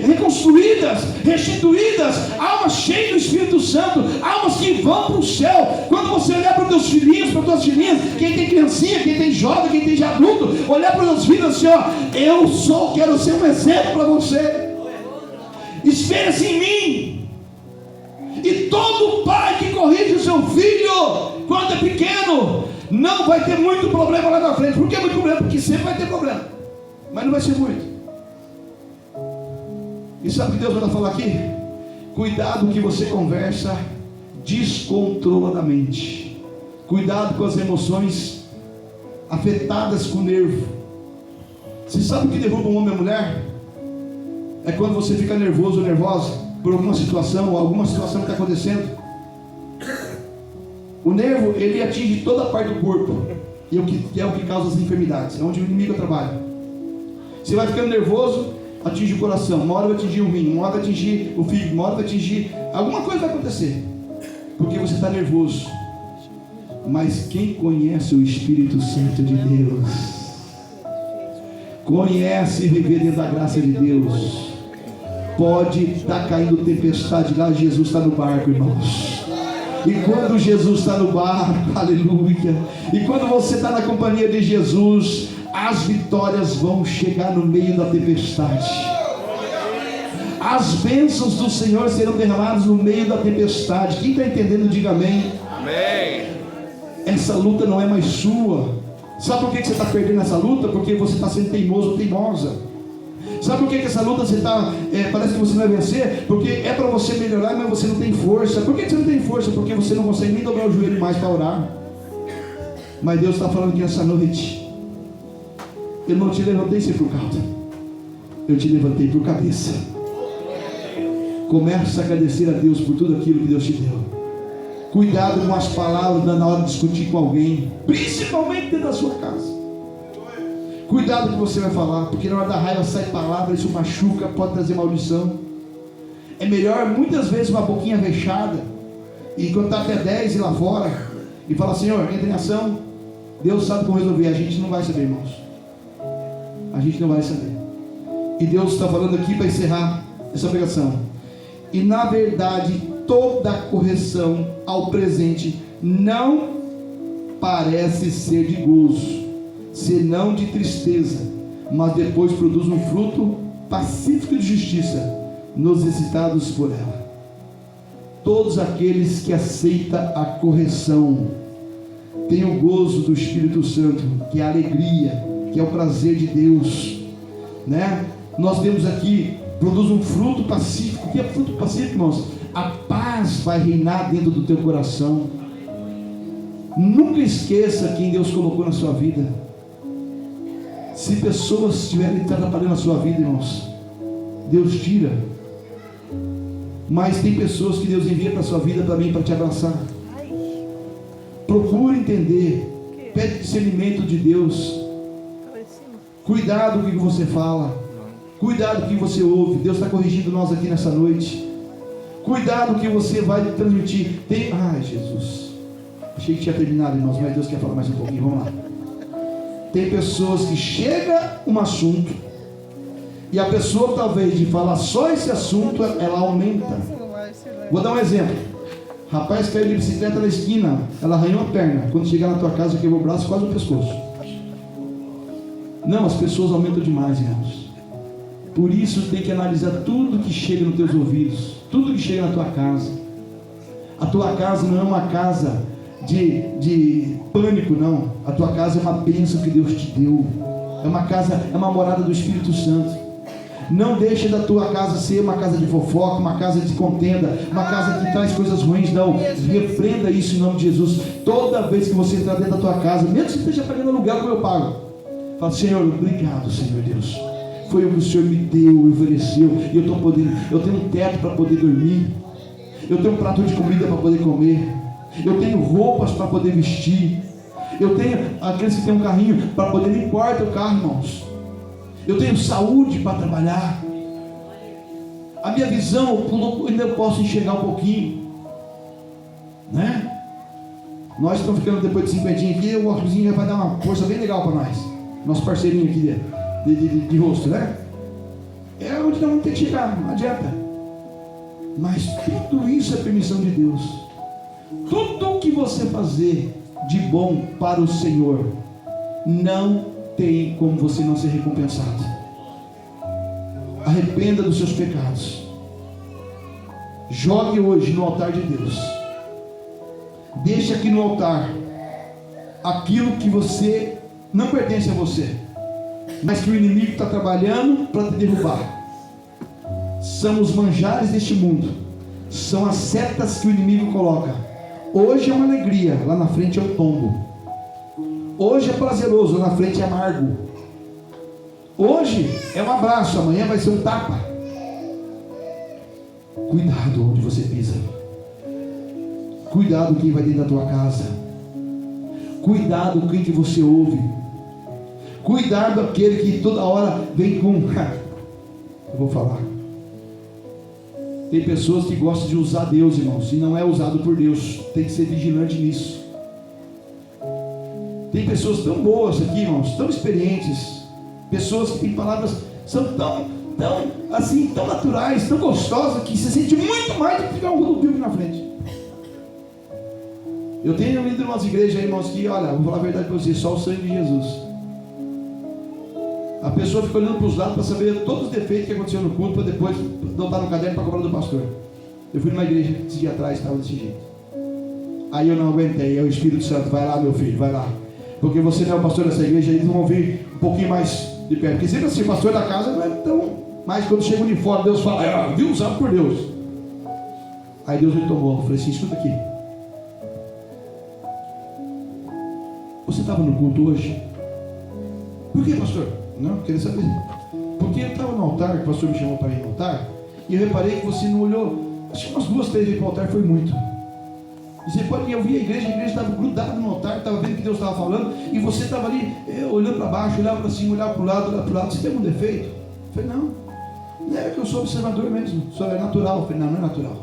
reconstruídas, restituídas, almas cheias do Espírito Santo, almas que vão para o céu. Quando você olhar para os teus filhinhos, para as tuas filhinhas, quem tem criancinha, quem tem jovem, quem tem de adulto, olhar para os filhos assim, ó, quero ser um exemplo para você. Espere-se em mim. E todo pai que corrige o seu filho quando é pequeno não vai ter muito problema lá na frente. Por que muito problema? Porque sempre vai ter problema, mas não vai ser muito. E sabe o que Deus vai falar aqui? Cuidado que você conversa descontroladamente. Cuidado com as emoções afetadas com o nervo. Você sabe o que derruba um homem ou mulher? É quando você fica nervoso ou nervosa por alguma situação que está acontecendo. O nervo, ele atinge toda a parte do corpo, e é o que causa as enfermidades, é onde o inimigo trabalha. Você vai ficando nervoso, atinge o coração, uma hora vai atingir o rim, uma hora vai atingir o fígado, uma hora vai atingir, alguma coisa vai acontecer, porque você está nervoso. Mas quem conhece o Espírito Santo de Deus, conhece viver dentro da graça de Deus, pode estar caindo tempestade lá, Jesus está no barco, irmãos. E quando Jesus está no barco, aleluia, e quando você está na companhia de Jesus, as vitórias vão chegar no meio da tempestade. As bênçãos do Senhor serão derramadas no meio da tempestade. Quem está entendendo, diga amém. Amém. Essa luta não é mais sua. Sabe por que você está perdendo essa luta? Porque você está sendo teimoso ou teimosa. Sabe por que essa luta você está, parece que você não vai vencer? Porque é para você melhorar, mas você não tem força. Por que você não tem força? Porque você não consegue nem dobrar o joelho mais para orar. Mas Deus está falando aqui nessa noite: eu não te levantei sem por causa, eu te levantei por cabeça. Começa a agradecer a Deus por tudo aquilo que Deus te deu. Cuidado com as palavras na hora de discutir com alguém, principalmente dentro da sua casa. Cuidado com o que você vai falar, porque na hora da raiva sai palavra, isso machuca, pode trazer maldição. É melhor muitas vezes uma boquinha fechada e contar até 10 e ir lá fora e falar: Senhor, entra em ação. Deus sabe como resolver. A gente não vai saber, irmãos. A gente não vai saber. E Deus está falando aqui para encerrar essa pregação. E na verdade, toda correção ao presente não parece ser de gozo, senão de tristeza, mas depois produz um fruto pacífico de justiça nos excitados por ela. Todos aqueles que aceitam a correção têm o gozo do Espírito Santo, que é a alegria, que é o prazer de Deus, né? Nós temos aqui, produz um fruto pacífico. O que é fruto pacífico, irmãos? A paz vai reinar dentro do teu coração. Nunca esqueça quem Deus colocou na sua vida. Se pessoas estiverem atrapalhando a sua vida, irmãos, Deus tira. Mas tem pessoas que Deus envia para a sua vida, para mim, para te abraçar. Procure entender. Pede discernimento de Deus. Cuidado com o que você fala. Cuidado com o que você ouve. Deus está corrigindo nós aqui nessa noite. Cuidado que você vai transmitir. Ai, Jesus. Achei que tinha terminado, irmãos, mas Deus quer falar mais um pouquinho. Vamos lá. Tem pessoas que chega um assunto e a pessoa, talvez, de falar só esse assunto, ela aumenta. Vou dar um exemplo. Rapaz caiu de bicicleta na esquina, ela arranhou a perna. Quando chegar na tua casa, quebrou o braço, quase o pescoço. Não, as pessoas aumentam demais, irmãos. Por isso tem que analisar tudo que chega nos teus ouvidos, tudo que chega na tua casa. A tua casa não é uma casa de pânico, não. A tua casa é uma bênção que Deus te deu. É uma casa, é uma morada do Espírito Santo. Não deixe da tua casa ser uma casa de fofoca, uma casa de contenda, uma casa que traz coisas ruins. Não, repreenda isso em nome de Jesus. Toda vez que você entrar dentro da tua casa, mesmo que você esteja pagando aluguel como eu pago, fala: Senhor, obrigado, Senhor Deus. Foi o que o Senhor me deu, ofereceu, e eu tenho um teto para poder dormir, eu tenho um prato de comida para poder comer, eu tenho roupas para poder vestir, eu tenho aqueles que tem um carrinho para poder limpar o teu carro, irmãos. Eu tenho saúde para trabalhar. A minha visão, eu ainda posso enxergar um pouquinho, né? Nós estamos ficando depois de 50 aqui, o óculos já vai dar uma força bem legal para nós. Nosso parceirinho aqui de rosto, né? É onde nós vamos ter que chegar, não adianta. Mas tudo isso é permissão de Deus. Tudo que você fazer de bom para o Senhor, não tem como você não ser recompensado. Arrependa dos seus pecados. Jogue hoje no altar de Deus. Deixe aqui no altar aquilo que você não pertence a você, mas que o inimigo está trabalhando para te derrubar. São os manjares deste mundo, são as setas que o inimigo coloca. Hoje é uma alegria, lá na frente é um tombo. Hoje é prazeroso, lá na frente é amargo. Hoje é um abraço, amanhã vai ser um tapa. Cuidado onde você pisa. Cuidado quem vai dentro da tua casa. Cuidado com quem que você ouve. Cuidado aquele que toda hora vem com... Eu vou falar. Tem pessoas que gostam de usar Deus, irmãos, e não é usado por Deus. Tem que ser vigilante nisso. Tem pessoas tão boas aqui, irmãos, tão experientes, pessoas que têm palavras, são tão naturais, tão gostosas, que se sente muito mais do que ficar um bíblico na frente. Eu tenho ido em umas igrejas aí, irmãos, que, olha, vou falar a verdade para vocês, só o sangue de Jesus. A pessoa fica olhando para os lados para saber todos os defeitos que aconteceu no culto, para depois botar no caderno para cobrar do pastor. Eu fui numa igreja esse dia atrás, estava desse jeito. Aí eu não aguentei, é o Espírito Santo, vai lá, meu filho, vai lá. Porque você não é o pastor dessa igreja, eles vão vir um pouquinho mais de perto. Porque sempre assim, o pastor da casa não é tão... Mas quando chega o uniforme, Deus fala: viu, usado por Deus. Aí Deus me tomou, eu falei assim: escuta aqui. Você estava no culto hoje? Por que, pastor? Não, queria saber. Porque eu estava no altar, o pastor me chamou para ir no altar, e eu reparei que você não olhou. Acho que umas 2, 3 vezes para o altar foi muito. Você pode ouvir a igreja estava grudada no altar, estava vendo o que Deus estava falando, e você estava ali olhando para baixo, olhava para cima, olhava para o lado, olhava para o lado. Você tem algum defeito? Eu falei: não é que eu sou observador mesmo, só é natural. Eu falei: não é natural.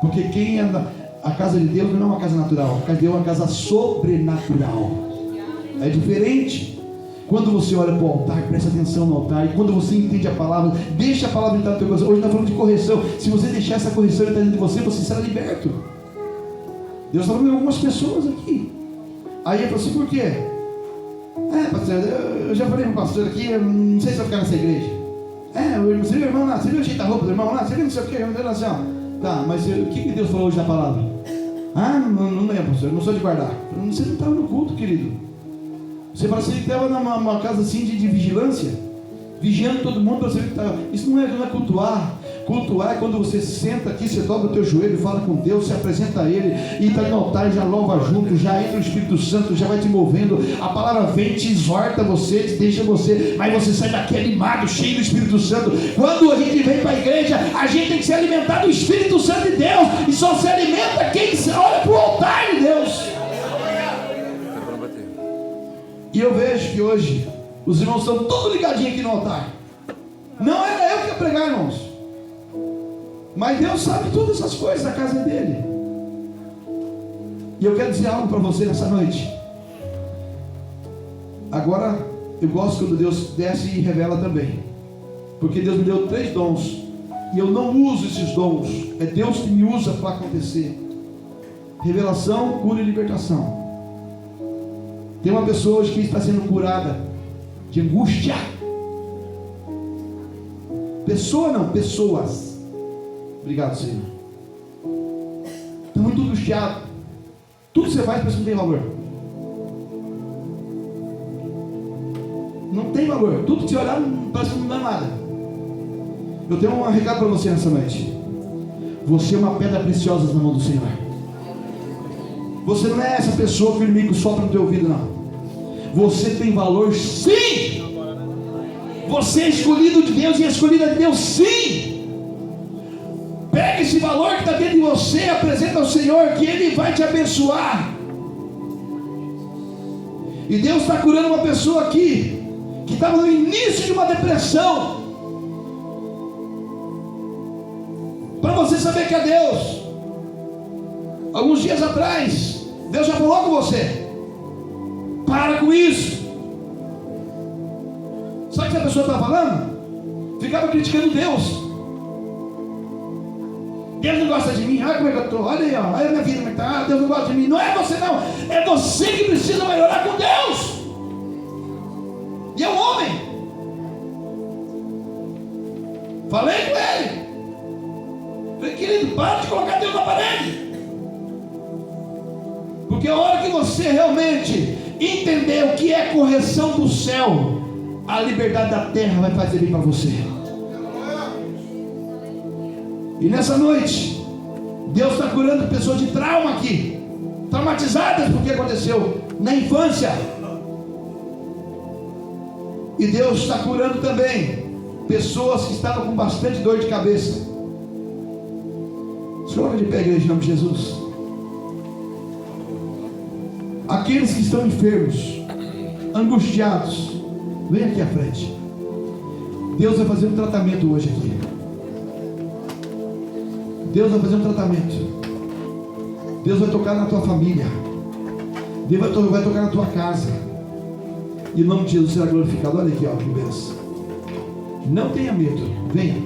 Porque quem anda, a casa de Deus não é uma casa natural, a casa de Deus é uma casa sobrenatural. É diferente. Quando você olha para o altar, presta atenção no altar, e quando você entende a palavra, deixa a palavra entrar no teu coração. Hoje nós falamos de correção. Se você deixar essa correção entrar dentro de você, você será liberto. Deus está falando com algumas pessoas aqui. Aí eu falei assim: por quê? Pastor, eu já falei com o pastor aqui, eu não sei se eu vou ficar nessa igreja. Você viu o irmão lá? Você viu o jeito da roupa do irmão lá? Você viu não sei o quê? Tá, mas o que Deus falou hoje na palavra? Não lembro, pastor, eu não sou de guardar. Você não estava no culto, querido. Você parece que estava numa casa assim de vigilância, vigiando todo mundo para saber que estava. Isso não é cultuar. Cultuar é quando você senta aqui, você dobra o teu joelho, fala com Deus, se apresenta a Ele, e está no altar, já louva junto, já entra o Espírito Santo, já vai te movendo, a palavra vem, te exorta você, te deixa você, mas você sai daqui animado, cheio do Espírito Santo. Quando a gente vem para a igreja, a gente tem que se alimentar do Espírito Santo de Deus, e só se alimenta quem olha para o altar de Deus. E eu vejo que hoje os irmãos estão todos ligadinhos aqui no altar. Não era eu que ia pregar, irmãos. Mas Deus sabe todas essas coisas da casa dele. E eu quero dizer algo para você nessa noite. Agora, eu gosto quando Deus desce e revela também. Porque Deus me deu 3 dons. E eu não uso esses dons. É Deus que me usa para acontecer. Revelação, cura e libertação. Tem uma pessoa hoje que está sendo curada de angústia. Pessoa não, pessoas. Obrigado, Senhor. Está muito angustiado. Tudo que você faz parece que não tem valor. Não tem valor. Tudo que você olhar parece que não dá nada. Eu tenho um recado para você nessa noite. Você é uma pedra preciosa na mão do Senhor. Você não é essa pessoa que o inimigo sopra no teu ouvido, não. Você tem valor, sim. Você é escolhido de Deus e é escolhida de Deus, sim. Pega esse valor que está dentro de você, apresenta ao Senhor, que Ele vai te abençoar. E Deus está curando uma pessoa aqui que estava no início de uma depressão. Para você saber que é Deus. Alguns dias atrás, Deus já falou com você: para com isso. Sabe o que a pessoa estava falando? Ficava criticando Deus. Deus não gosta de mim, olha como é que eu estou, olha aí, ó, olha a minha vida como é que está, Deus não gosta de mim. Não é você não, é você que precisa melhorar com Deus. E é um homem. Falei com ele. Falei, querido, para de colocar Deus na parede. Porque a hora que você realmente entender o que é correção do céu, a liberdade da terra vai fazer bem para você. E nessa noite, Deus está curando pessoas de trauma aqui, traumatizadas porque aconteceu na infância. E Deus está curando também pessoas que estavam com bastante dor de cabeça. Se coloca de pé, igreja, em nome de Jesus. Aqueles que estão enfermos, angustiados, vem aqui à frente. Deus vai fazer um tratamento hoje aqui. Deus vai fazer um tratamento. Deus vai tocar na tua família. Deus vai tocar na tua casa. E o nome de Jesus será glorificado. Olha aqui, ó, que bênção. Não tenha medo, venha.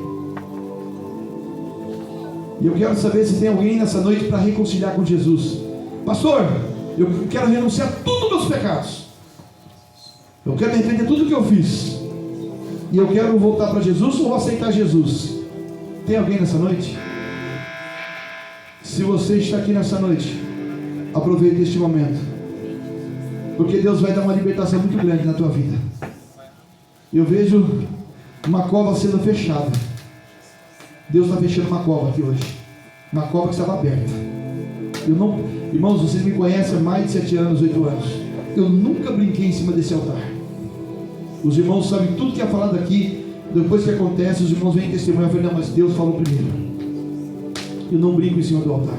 E eu quero saber se tem alguém nessa noite para reconciliar com Jesus. Pastor, eu quero renunciar a todos os meus pecados. Eu quero me arrepender de tudo que eu fiz. E eu quero voltar para Jesus ou aceitar Jesus. Tem alguém nessa noite? Se você está aqui nessa noite, aproveite este momento, porque Deus vai dar uma libertação muito grande na tua vida. Eu vejo uma cova sendo fechada. Deus está fechando uma cova aqui hoje. Uma cova que estava aberta. Irmãos, vocês me conhecem há mais de 7 anos, 8 anos. Eu nunca brinquei em cima desse altar. Os irmãos sabem tudo que é falado aqui. Depois que acontece, os irmãos vêm testemunhar. Eu falei, não, mas Deus falou primeiro. Eu não brinco em cima do altar.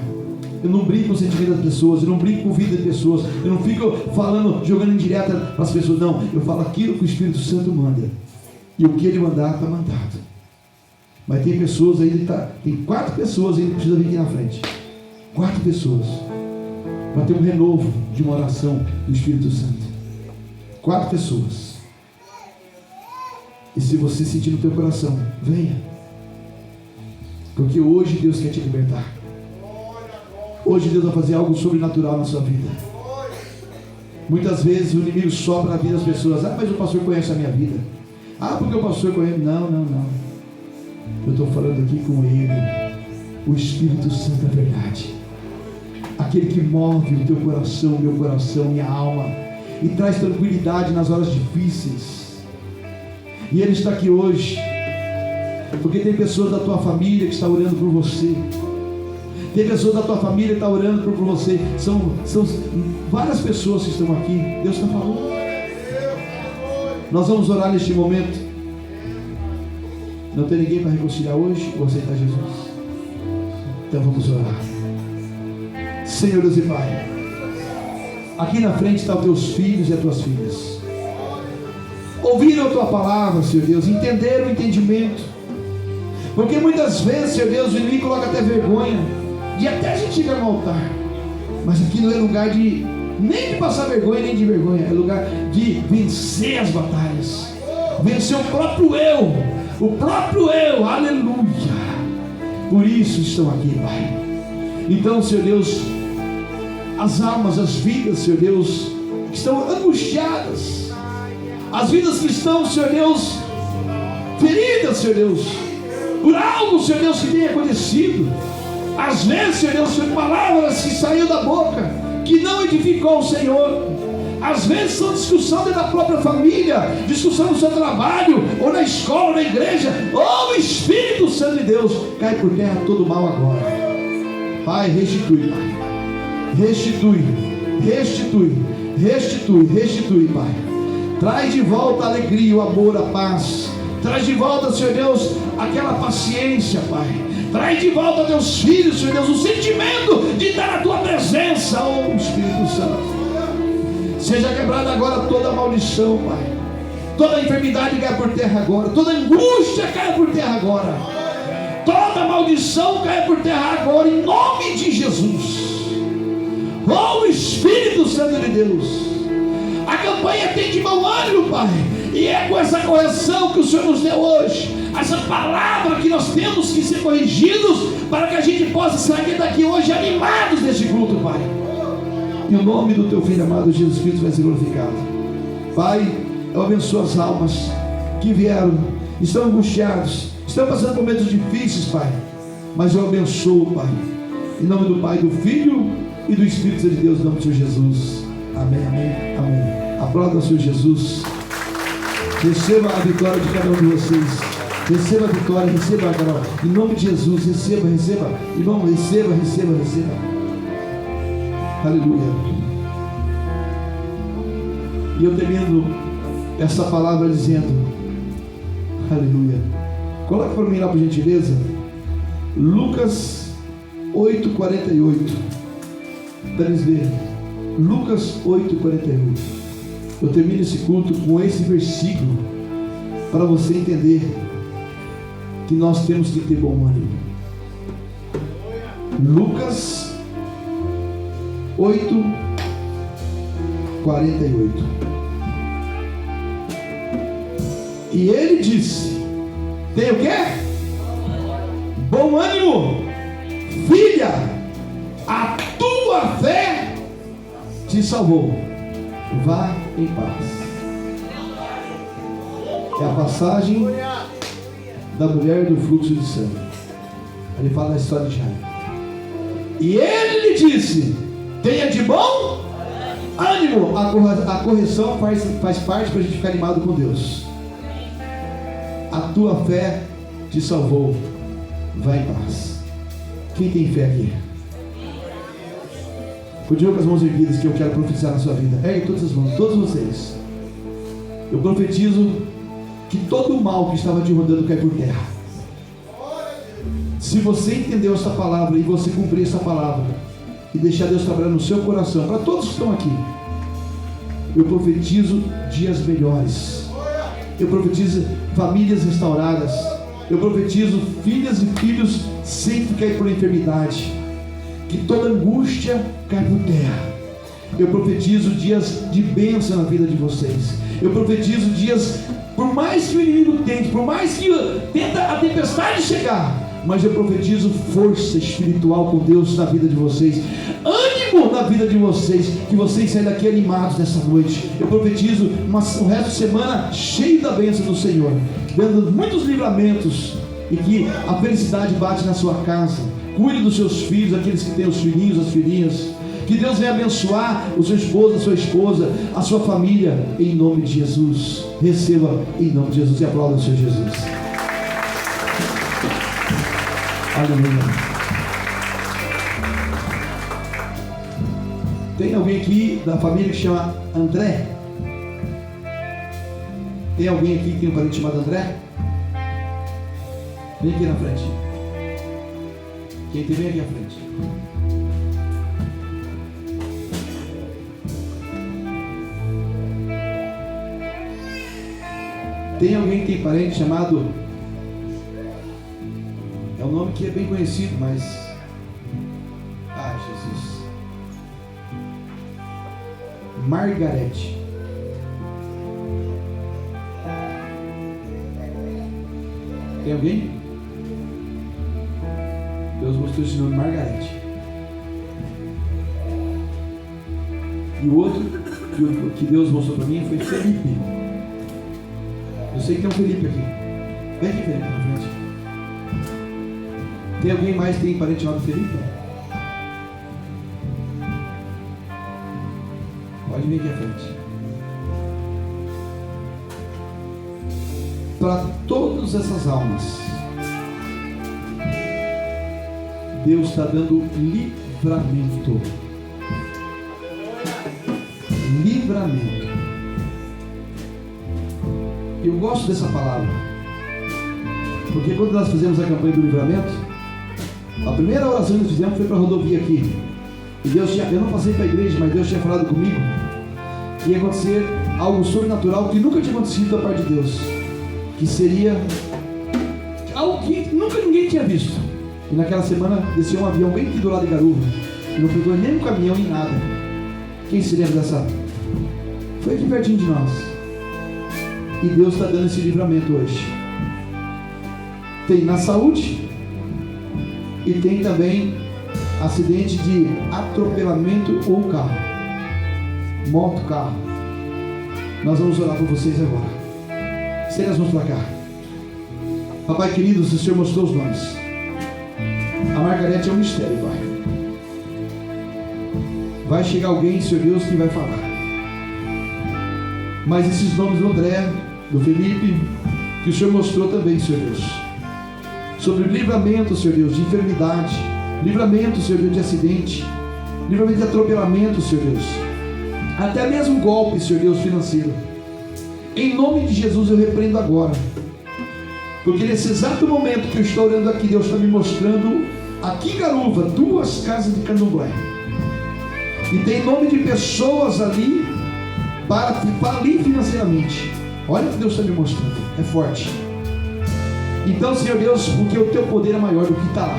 Eu não brinco com o sentimento das pessoas. Eu não brinco com a vida de pessoas. Eu não fico falando, jogando indireta para as pessoas. Não, eu falo aquilo que o Espírito Santo manda. E o que Ele mandar, está mandado. Mas tem pessoas aí, tem 4 pessoas aí que precisam vir aqui na frente. 4 pessoas. Para ter um renovo de uma oração do Espírito Santo. 4 pessoas. E se você sentir no teu coração, venha. Porque hoje Deus quer te libertar. Hoje Deus vai fazer algo sobrenatural na sua vida. Muitas vezes o inimigo sopra na vida das pessoas. Ah, mas o pastor conhece a minha vida. Ah, porque o pastor conhece. Não. Eu estou falando aqui com Ele. O Espírito Santo é verdade. Aquele que move o teu coração, meu coração, minha alma. E traz tranquilidade nas horas difíceis. E Ele está aqui hoje. Porque tem pessoas da tua família que estão orando por você. Tem pessoas da tua família que estão orando por você. São várias pessoas que estão aqui. Deus está falando. Nós vamos orar neste momento. Não tem ninguém para reconciliar hoje ou aceitar Jesus? Então vamos orar. Senhor Deus e Pai, aqui na frente estão os teus filhos e as tuas filhas. Ouviram a tua palavra, Senhor Deus, entenderam o entendimento. Porque muitas vezes, Senhor Deus, o inimigo coloca até vergonha de até a gente chegar no altar. Mas aqui não é lugar de nem de passar vergonha, nem de vergonha. É lugar de vencer as batalhas. Vencer o próprio eu. O próprio eu, aleluia. Por isso estão aqui, Pai. Então, Senhor Deus, as almas, as vidas, Senhor Deus, que estão angustiadas, as vidas que estão, Senhor Deus, feridas, Senhor Deus, por algo, Senhor Deus, que tenha acontecido. Às vezes, Senhor Deus, por palavras que saíram da boca, que não edificou o Senhor. Às vezes são discussão dentro da própria família, discussão no seu trabalho, ou na escola, ou na igreja. Oh, o Espírito Santo de Deus, cai por terra todo mal agora. Pai, restitui, Pai. Restitui, restitui, restitui, restitui, Pai. Traz de volta a alegria, o amor, a paz. Traz de volta, Senhor Deus, aquela paciência, Pai. Traz de volta a teus filhos, Senhor Deus, o sentimento de estar na tua presença, oh Espírito Santo. Seja quebrada agora toda maldição, Pai. Toda enfermidade cai por terra agora. Toda angústia cai por terra agora. Toda maldição cai por terra agora, em nome de Jesus. Oh Espírito Santo de Deus, a campanha tem de bom ânimo, Pai. E é com essa correção que o Senhor nos deu hoje, essa palavra que nós temos que ser corrigidos, para que a gente possa sair daqui hoje animados deste culto, Pai. E o nome do teu Filho amado Jesus Cristo vai ser glorificado. Pai, eu abençoo as almas que vieram, estão angustiados, estão passando por momentos difíceis, Pai. Mas eu abençoo, Pai, em nome do Pai, do Filho e do Espírito Santo de Deus, em nome do Senhor Jesus. Amém, amém, amém. Aplauda o Senhor Jesus. Receba a vitória de cada um de vocês. Receba a vitória, receba a glória. Em nome de Jesus, receba, receba. Irmão, receba, receba, receba. Aleluia. E eu termino essa palavra dizendo, aleluia. Coloque para mim lá, por gentileza, Lucas 8:48. Para eles verem. Lucas 8:48. Eu termino esse culto com esse versículo, para você entender que nós temos que ter bom ânimo. Lucas 8:48. E ele disse: tem o quê? Bom ânimo, filha, a tua fé te salvou. Vá em paz. É a passagem da mulher do fluxo de sangue. Ele fala da história de Jairo. E ele lhe disse: tenha de bom ânimo. A correção faz parte para a gente ficar animado com Deus. A tua fé te salvou. Vai em paz. Quem tem fé aqui? Continua com as mãos erguidas, que eu quero profetizar na sua vida. Ergue todas as mãos, todos vocês. Eu profetizo que todo o mal que estava te rodando cai por terra. Se você entendeu essa palavra e você cumprir essa palavra e deixar Deus trabalhar no seu coração, para todos que estão aqui, eu profetizo dias melhores. Eu profetizo famílias restauradas. Eu profetizo filhas e filhos sem cair por enfermidade. Que toda angústia cai por terra. Eu profetizo dias de bênção na vida de vocês. Eu profetizo dias, por mais que o inimigo tente, por mais que tenta a tempestade chegar, mas eu profetizo força espiritual com Deus na vida de vocês, ânimo na vida de vocês, que vocês saiam daqui animados nessa noite. Eu profetizo o resto de semana cheio da bênção do Senhor, dando muitos livramentos, e que a felicidade bate na sua casa. Cuide dos seus filhos, aqueles que têm os filhinhos, as filhinhas. Que Deus venha abençoar o seu esposo, a sua esposa, a sua família, em nome de Jesus. Receba em nome de Jesus e aplauda o Senhor Jesus. Aleluia. Tem alguém aqui da família que chama André? Tem alguém aqui que tem um parente chamado André? Vem aqui na frente. Quem tem, vem aqui à frente. Tem alguém que tem parente chamado É um nome que é bem conhecido, mas... Ai, Jesus. Margarete. Tem alguém? Deus mostrou esse nome, Margarete. E o outro que Deus mostrou para mim foi Felipe. Eu sei que tem um Felipe aqui. Vem aqui, Felipe, na frente. Tem alguém mais que tem parente chamado Felipe? Pode vir aqui à frente. Para todas essas almas, Deus está dando livramento. Livramento. Eu gosto dessa palavra, porque quando nós fizemos a campanha do livramento, a primeira oração que nós fizemos foi para a rodovia aqui. E Deus tinha, eu não passei para a igreja, mas Deus tinha falado comigo que ia acontecer algo sobrenatural que nunca tinha acontecido da parte de Deus, que seria algo que nunca ninguém tinha visto. E naquela semana desceu um avião bem aqui do lado de Garuva, e não pegou nem um caminhão nem nada. Quem se lembra dessa? Foi aqui pertinho de nós. E Deus está dando esse livramento hoje. Tem na saúde e tem também acidente de atropelamento ou carro, moto, carro. Nós vamos orar por vocês agora. Estenda as mãos para cá. Papai querido, o Senhor mostrou os nomes. A Margarete é um mistério, Pai. Vai chegar alguém, Senhor Deus, que vai falar. Mas esses nomes do André, do Felipe, que o Senhor mostrou também, Senhor Deus, sobre livramento, Senhor Deus, de enfermidade, livramento, Senhor Deus, de acidente, livramento de atropelamento, Senhor Deus, até mesmo golpe, Senhor Deus, financeiro. Em nome de Jesus eu repreendo agora, porque nesse exato momento que eu estou orando aqui, Deus está me mostrando aqui em Garuva 2 casas de candomblé, e tem nome de pessoas ali para falir financeiramente. Olha o que Deus está me mostrando, é forte. Então, Senhor Deus, porque o teu poder é maior do que está lá,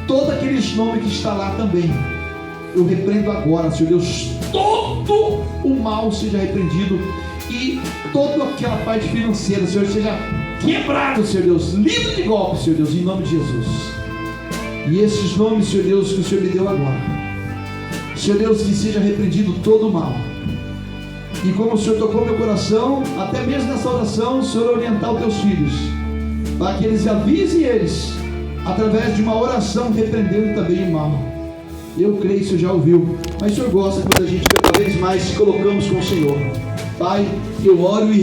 todos aqueles nomes que está lá também, eu repreendo agora, Senhor Deus, todo o mal seja repreendido e toda aquela parte financeira, Senhor, seja quebrado, Senhor Deus, livre de golpe, Senhor Deus, em nome de Jesus. E esses nomes, Senhor Deus, que o Senhor me deu agora, Senhor Deus, que seja repreendido todo o mal. E como o Senhor tocou meu coração, até mesmo nessa oração, o Senhor orientar os teus filhos, para que eles avisem eles, através de uma oração, repreendendo também o mal. Eu creio que o Senhor já ouviu, mas o Senhor gosta quando a gente cada vez mais se colocamos com o Senhor. Pai, eu oro e